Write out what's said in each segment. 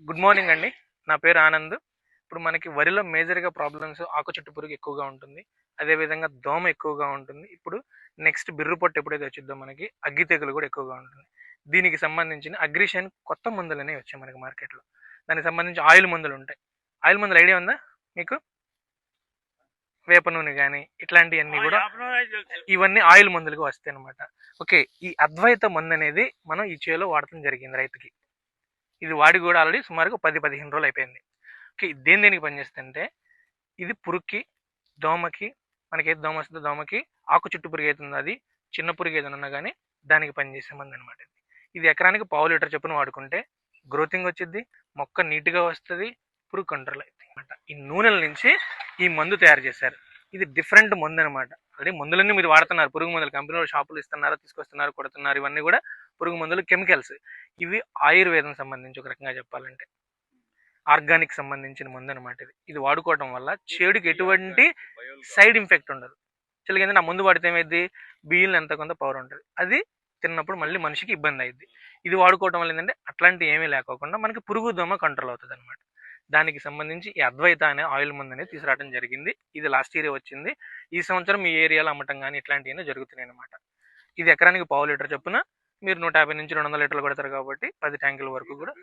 Good morning అండి. నా పేరు ఆనంద్. ఇప్పుడు మనకి వరిలో మేజర్‌గా ప్రాబ్లమ్స్ ఆకు చుట్టు పురుగు ఎక్కువగా ఉంటుంది. అదేవిధంగా దోమ ఎక్కువగా ఉంటుంది. ఇప్పుడు నెక్స్ట్ బిర్రు పొట్టు ఎప్పుడైతే వచ్చిద్దో మనకి అగ్గి తెగులు కూడా ఎక్కువగా ఉంటుంది. దీనికి సంబంధించిన అగ్రిషన్ కొత్త మందులనేవి వచ్చాయి మనకి మార్కెట్‌లో. దానికి సంబంధించి ఆయిల్ మందులుంటాయి. ఆయిల్ మందులు ఐడియా ఉందా మీకు? వేప నూనె గాని ఇట్లాంటియన్నీ కూడా ఇవన్నీ ఆయిల్ మందులుగా వస్తాయన్నమాట. ఓకే. ఈ అద్వైత మందనేది మనం ఈ చేలో వాడటం జరిగింది రైతుకి. ఇది వాడి కూడా ఆల్రెడీ సుమారుగా 10-15 రోజులు అయిపోయింది. ఓకే. దేనికి పనిచేస్తుందంటే ఇది పురుగుకి, దోమకి, మనకి ఏది దోమ వస్తుందో దోమకి, ఆకు చుట్టు పురుగు అవుతుంది అది చిన్న పురుగు ఏదైనా ఉన్నా కానీ దానికి పనిచేసే మందు అనమాట. ఇది ఎకరానికి పావు లీటర్ చొప్పున వాడుకుంటే గ్రోతింగ్ వచ్చింది, మొక్క నీట్గా వస్తుంది, పురుగు కంట్రోల్ అవుతుంది అనమాట. ఈ నూనెల నుంచి ఈ మందు తయారు చేశారు. ఇది డిఫరెంట్ మందు అనమాట. ఆల్రెడీ మందులన్నీ మీరు వాడుతున్నారు, పురుగు మందులు కంపెనీలో షాపులు ఇస్తున్నారు, తీసుకొస్తున్నారు, కొడుతున్నారు. ఇవన్నీ కూడా పురుగు మందులు, కెమికల్స్. ఇవి ఆయుర్వేదం సంబంధించి ఒక రకంగా చెప్పాలంటే ఆర్గానిక్ సంబంధించిన మందు అనమాట. ఇది వాడుకోవడం వల్ల చెడుకి ఎటువంటి సైడ్ ఇంపాక్ట్ ఉండదు. చిలక నా ముందు వాడితే ఏమైంది, బియ్యంలో ఎంత కొంత పవర్ ఉంటుంది, అది తిన్నప్పుడు మళ్ళీ మనిషికి ఇబ్బంది అయింది. ఇది వాడుకోవడం వల్ల ఏంటంటే అట్లాంటివి ఏమీ లేకోకుండా మనకి పురుగు దోమ కంట్రోల్ అవుతుంది అనమాట. దానికి సంబంధించి ఈ అద్వైత అనే ఆయిల్ మందు అనేది తీసుకురావడం జరిగింది. ఇది లాస్ట్ ఇయర్ వచ్చింది. ఈ సంవత్సరం ఈ ఏరియాలో అమ్మటం కానీ ఇట్లాంటివన్నీ జరుగుతున్నాయి అనమాట. ఇది ఎకరానికి పావు లీటర్ చొప్పున మీరు 150 నుంచి 200 లీటర్లు కొడతారు కాబట్టి 10 ట్యాంకుల వరకు కూడా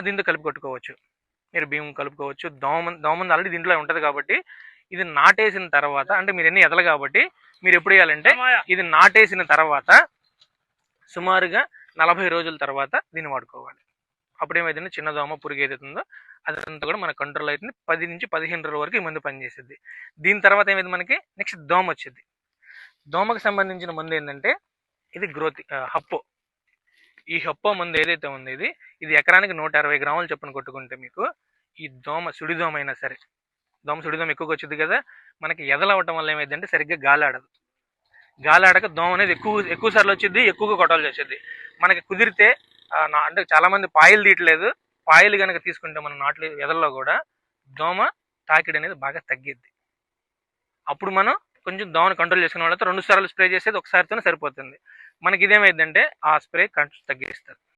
దీంతో కలిపి కొట్టుకోవచ్చు. మీరు బియ్యం కలుపుకోవచ్చు. దోమంది ఆల్రెడీ దీంట్లో ఉంటుంది కాబట్టి ఇది నాటేసిన తర్వాత, అంటే మీరు ఎన్ని ఎదలు కాబట్టి మీరు ఎప్పుడు వేయాలంటే ఇది నాటేసిన తర్వాత సుమారుగా 40 రోజుల తర్వాత దీన్ని వాడుకోవాలి. అప్పుడు ఏమైతుందో చిన్న దోమ పురుగు ఏదైతుందో అదంతా కూడా మన కంట్రోల్ అవుతుంది. 10 నుంచి 15 రోజుల వరకు ఈ మందు పనిచేస్తుంది. దీని తర్వాత ఏమైంది మనకి నెక్స్ట్ దోమ వచ్చింది. దోమకు సంబంధించిన మందు ఏంటంటే ఇది హప్పో. ఈ హప్పో మందు ఏదైతే ఉంది ఇది ఎకరానికి 160 గ్రాములు చొప్పున కొట్టుకుంటే మీకు ఈ దోమ సుడిదోమ అయినా సరే, సుడిదోమ ఎక్కువగా వచ్చింది కదా, మనకి ఎదలవటం వల్ల ఏమైందంటే సరిగ్గా గాలాడదు. గాలాడక దోమ అనేది ఎక్కువ సార్లు వచ్చింది, ఎక్కువగా కొట్టాల్సి వచ్చింది. మనకి కుదిరితే అంటే చాలా మంది పాయలు తీయట్లేదు. పాయలు కనుక తీసుకుంటే మనం నాట్లు ఎదల్లో కూడా దోమ తాకిడి అనేది బాగా తగ్గిద్ది. అప్పుడు మనం కొంచెం దోమను కంట్రోల్ చేసుకునే వాళ్ళతో 2 సార్లు స్ప్రే చేసేది ఒకసారితోనే సరిపోతుంది. మనకి ఇదేమైందంటే ఆ స్ప్రే తగ్గిస్తుంది.